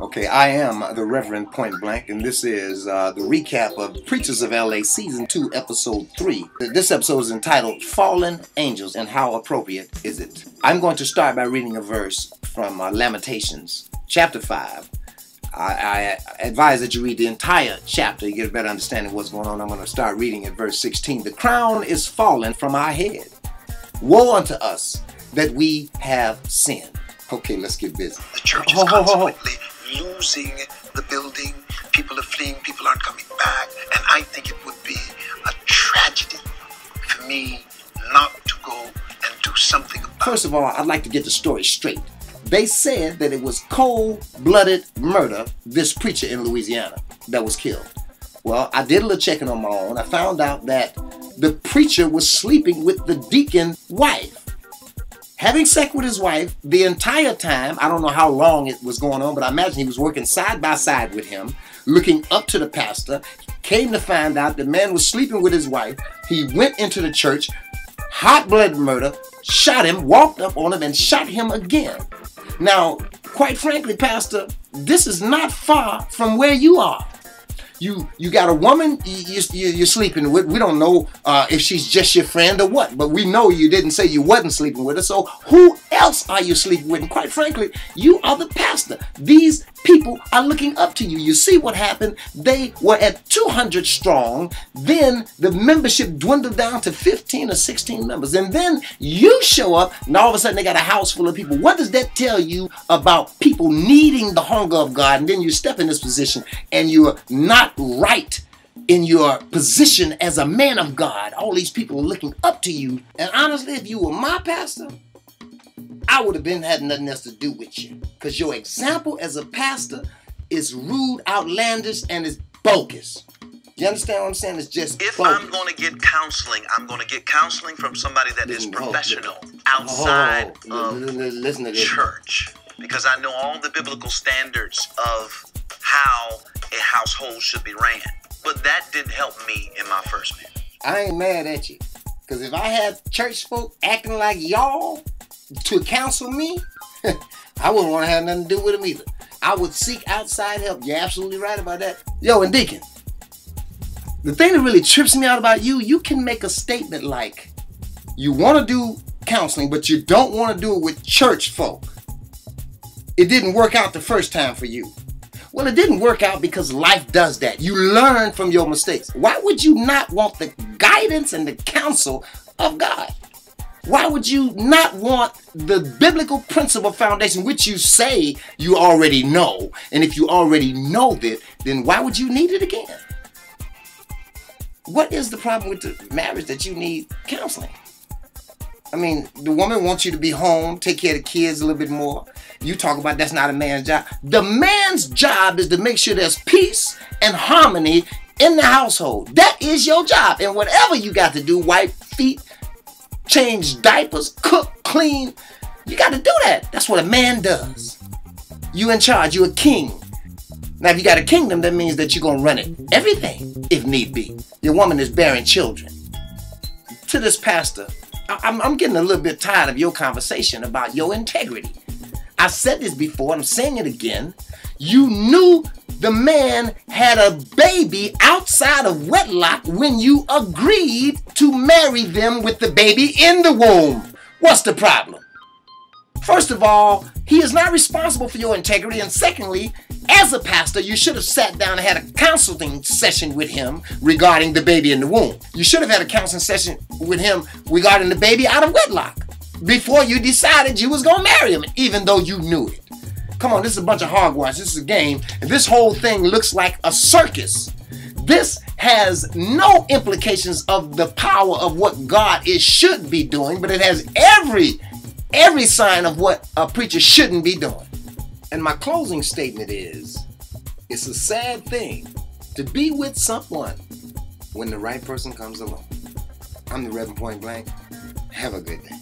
Okay, I am the Reverend Point Blank, and this is the recap of Preachers of LA Season 2, Episode 3. This episode is entitled Fallen Angels, and how appropriate is it? I'm going to start by reading a verse from Lamentations, chapter 5. I advise that you read the entire chapter, you get a better understanding of what's going on. I'm going to start reading at verse 16. The crown is fallen from our head. Woe unto us that we have sinned. Okay, let's get busy. The church is consequently losing the building. People are fleeing. People aren't coming back. And I think it would be a tragedy for me not to go and do something about it. First of all, I'd like to get the story straight. They said that it was cold-blooded murder, this preacher in Louisiana, that was killed. Well, I did a little checking on my own. I found out that the preacher was sleeping with the deacon's wife. Having sex with his wife the entire time. I don't know how long it was going on, but I imagine he was working side by side with him, looking up to the pastor. Came to find out the man was sleeping with his wife. He went into the church, hot-blooded murder, shot him, walked up on him, and shot him again. Now, quite frankly, Pastor, this is not far from where you are. You got a woman you're sleeping with. We don't know if she's just your friend or what, but we know you didn't say you wasn't sleeping with her. So who else are you sleeping with? And quite frankly, you are the pastor. These people are looking up to you. You see what happened? They were at 200 strong. Then the membership dwindled down to 15 or 16 members. And then you show up, and all of a sudden they got a house full of people. What does that tell you about people needing the hunger of God? And then you step in this position and you're not right in your position as a man of God. All these people are looking up to you. And honestly, if you were my pastor, I would have had nothing else to do with you. Because your example as a pastor is rude, outlandish, and is bogus. You understand what I'm saying? It's just If bogus. I'm going to get counseling, I'm going to get counseling from somebody that is professional outside of listen to this. church. Because I know all the biblical standards of how a household should be ran. But that didn't help me in my first marriage. I ain't mad at you. Because if I had church folk acting like y'all to counsel me, I wouldn't want to have nothing to do with them either. I would seek outside help. You're absolutely right about that. Yo, and Deacon, the thing that really trips me out about you, you can make a statement like, you want to do counseling, but you don't want to do it with church folk. It didn't work out the first time for you. Well, it didn't work out because life does that. You learn from your mistakes. Why would you not want the guidance and the counsel of God? Why would you not want the biblical principle foundation, which you say you already know? And if you already know that, then why would you need it again? What is the problem with the marriage that you need counseling? I mean, the woman wants you to be home, take care of the kids a little bit more. You talk about that's not a man's job. The man's job is to make sure there's peace and harmony in the household. That is your job. And whatever you got to do, wipe feet, change diapers, cook, clean, you got to do that. That's what a man does. You in charge. You're a king. Now, if you got a kingdom, that means that you're going to run it. Everything, if need be. Your woman is bearing children. To this pastor, I'm getting a little bit tired of your conversation about your integrity. I said this before, and I'm saying it again. You knew the man had a baby outside of wedlock when you agreed to marry them with the baby in the womb. What's the problem? First of all, he is not responsible for your integrity. And secondly, as a pastor, you should have sat down and had a counseling session with him regarding the baby in the womb. You should have had a counseling session with him regarding the baby out of wedlock before you decided you was going to marry him, even though you knew it. Come on, this is a bunch of hogwash. This is a game. And this whole thing looks like a circus. This has no implications of the power of what God should be doing, but it has every sign of what a preacher shouldn't be doing. And my closing statement is, it's a sad thing to be with someone when the right person comes along. I'm the Reverend Point Blank. Have a good day.